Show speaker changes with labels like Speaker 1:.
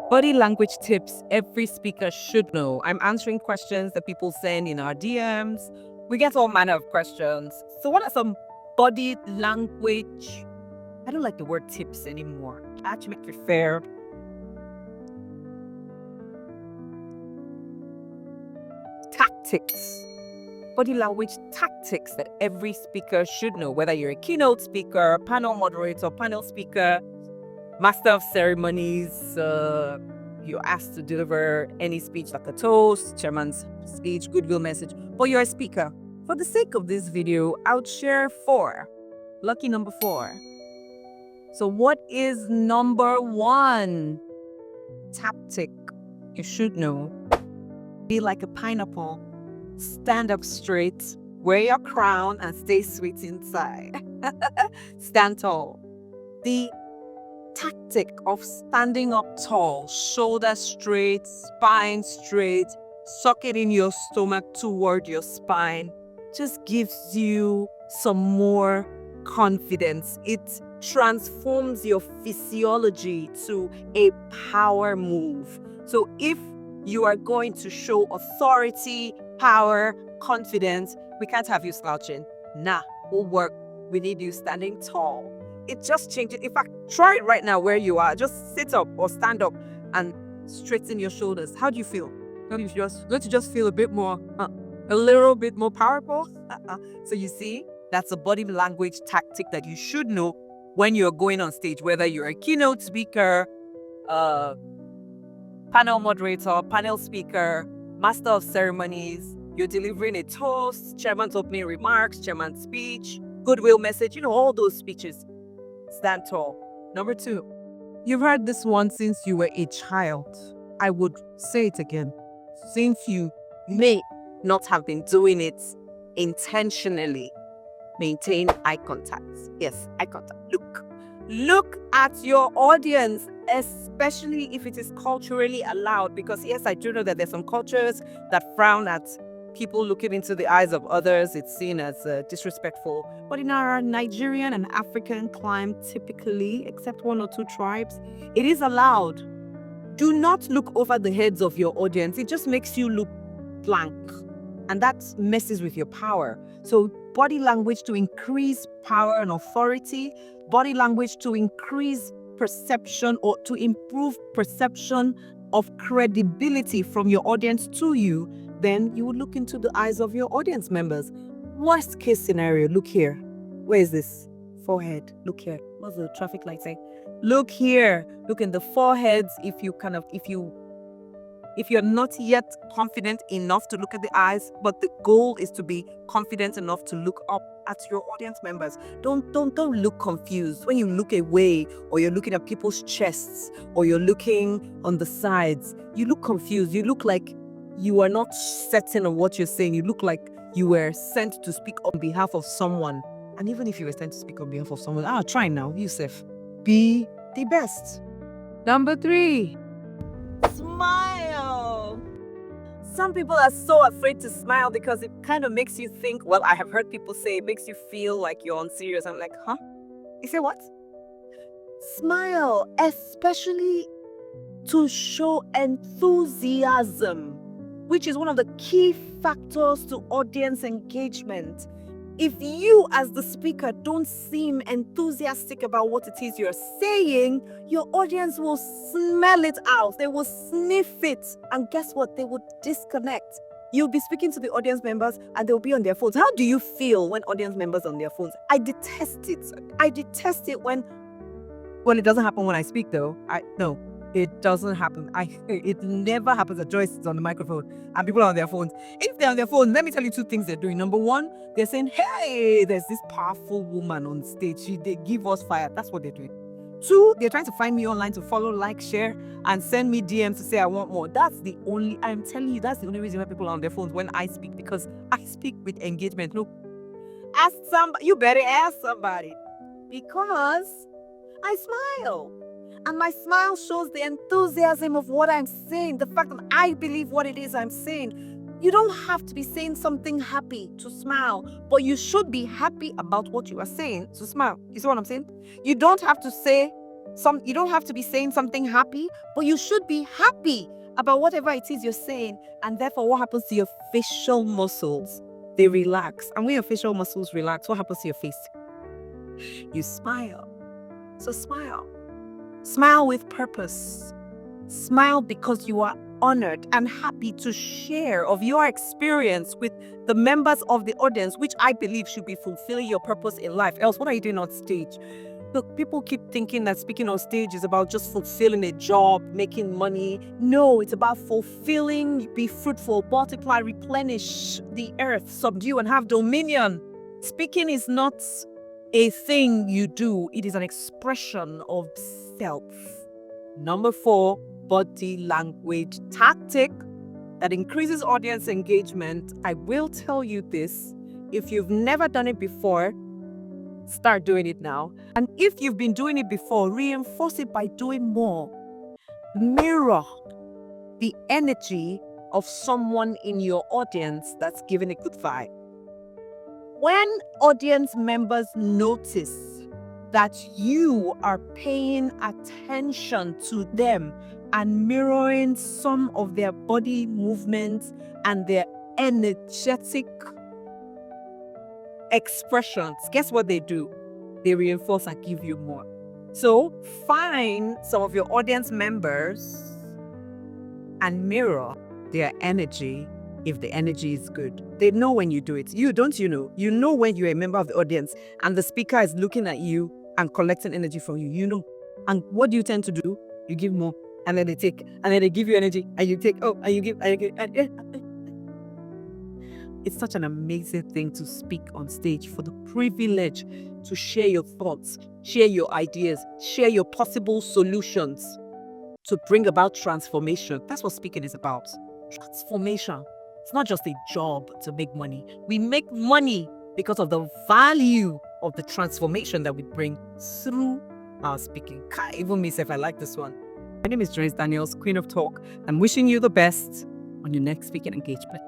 Speaker 1: Body language tips every speaker should know. I'm answering questions that people send in our DMs. We get all manner of questions. So, what are some body language? I don't like the word tips anymore. I actually prefer tactics. Body language tactics that every speaker should know, whether you're a keynote speaker, panel moderator, panel speaker, master of ceremonies, you're asked to deliver any speech like a toast, chairman's speech, goodwill message, but you're a speaker. For the sake of this video, I would share 4. Lucky number 4. So what is number 1 tactic you should know? Be like a pineapple. Stand up straight, wear your crown, and stay sweet inside. Stand tall. The tactic of standing up tall, shoulders straight, spine straight, socketing your stomach toward your spine, just gives you some more confidence. It transforms your physiology to a power move. So if you are going to show authority, power, confidence, we can't have you slouching. Nah, we'll work. We need you standing tall. It just changes. In fact, try it right now where you are. Just sit up or stand up and straighten your shoulders. How do you feel? Don't you just feel a bit more, a little bit more powerful? So you see, that's a body language tactic that you should know when you're going on stage, whether you're a keynote speaker, panel moderator, panel speaker, master of ceremonies, you're delivering a toast, chairman's opening remarks, chairman's speech, goodwill message, all those speeches. Stand tall. Number 2, you've heard this one since you were a child. I would say it again. Since you may not have been doing it intentionally, maintain eye contact. Yes, eye contact. Look at your audience, especially if it is culturally allowed, because yes, I do know that there's some cultures that frown at people looking into the eyes of others. It's seen as disrespectful. But in our Nigerian and African climate, typically, except 1 or 2 tribes, it is allowed. Do not look over the heads of your audience. It just makes you look blank, and that messes with your power. So body language to increase power and authority, body language to increase perception or to improve perception of credibility from your audience to you, then you would look into the eyes of your audience members. Worst case scenario, look here. Where is this? Forehead. Look here. What's the traffic light say? Look here. Look in the foreheads. If you're not yet confident enough to look at the eyes, but the goal is to be confident enough to look up at your audience members. Don't look confused. When you look away, or you're looking at people's chests, or you're looking on the sides, you look confused. You look like you are not certain of what you're saying. You look like you were sent to speak on behalf of someone. And even if you were sent to speak on behalf of someone, try now, Yusuf. Be the best. Number 3, smile. Some people are so afraid to smile because it kind of makes you think, well, I have heard people say it makes you feel like you're unserious. I'm like, huh? You say what? Smile, especially to show enthusiasm, which is one of the key factors to audience engagement. If you as the speaker don't seem enthusiastic about what it is you're saying, your audience will smell it out. They will sniff it. And guess what? They will disconnect. You'll be speaking to the audience members and they'll be on their phones. How do you feel when audience members are on their phones? I detest it. I detest it when it doesn't happen when I speak though. No. It doesn't happen. It never happens that Joyce is on the microphone and people are on their phones. If they're on their phones, let me tell you 2 things they're doing. Number 1, they're saying, hey, there's this powerful woman on stage. They give us fire. That's what they're doing. 2, they're trying to find me online to follow, like, share, and send me DMs to say I want more. I'm telling you, that's the only reason why people are on their phones when I speak, because I speak with engagement. Look, you better ask somebody, because I smile. And my smile shows the enthusiasm of what I'm saying, the fact that I believe what it is I'm saying. You don't have to be saying something happy to smile, but you should be happy about what you are saying to smile. You see what I'm saying? You don't have to say You don't have to be saying something happy, but you should be happy about whatever it is you're saying. And therefore, what happens to your facial muscles? They relax. And when your facial muscles relax, what happens to your face? You smile. So smile. Smile with purpose. Smile because you are honored and happy to share of your experience with the members of the audience, which I believe should be fulfilling your purpose in life. Else, what are you doing on stage? Look, people keep thinking that speaking on stage is about just fulfilling a job, making money. No, it's about fulfilling, be fruitful, multiply, replenish the earth, subdue, and have dominion. Speaking is not a thing you do, it is an expression of self. Number 4, body language tactic that increases audience engagement. I will tell you this, if you've never done it before, start doing it now. And if you've been doing it before, reinforce it by doing more. Mirror the energy of someone in your audience that's giving a good vibe. When audience members notice that you are paying attention to them and mirroring some of their body movements and their energetic expressions, guess what they do? They reinforce and give you more. So find some of your audience members and mirror their energy. If the energy is good, they know when you do it. You know when you're a member of the audience and the speaker is looking at you and collecting energy from you. You know. And what do you tend to do? You give more, and then they take, and then they give you energy, and you take, and you give, and you give. It's such an amazing thing to speak on stage, for the privilege to share your thoughts, share your ideas, share your possible solutions to bring about transformation. That's what speaking is about. Transformation. It's not just a job to make money. We make money because of the value of the transformation that we bring through our speaking. Even me, if I like this one. My name is Joyce Daniels, Queen of Talk. I'm wishing you the best on your next speaking engagement.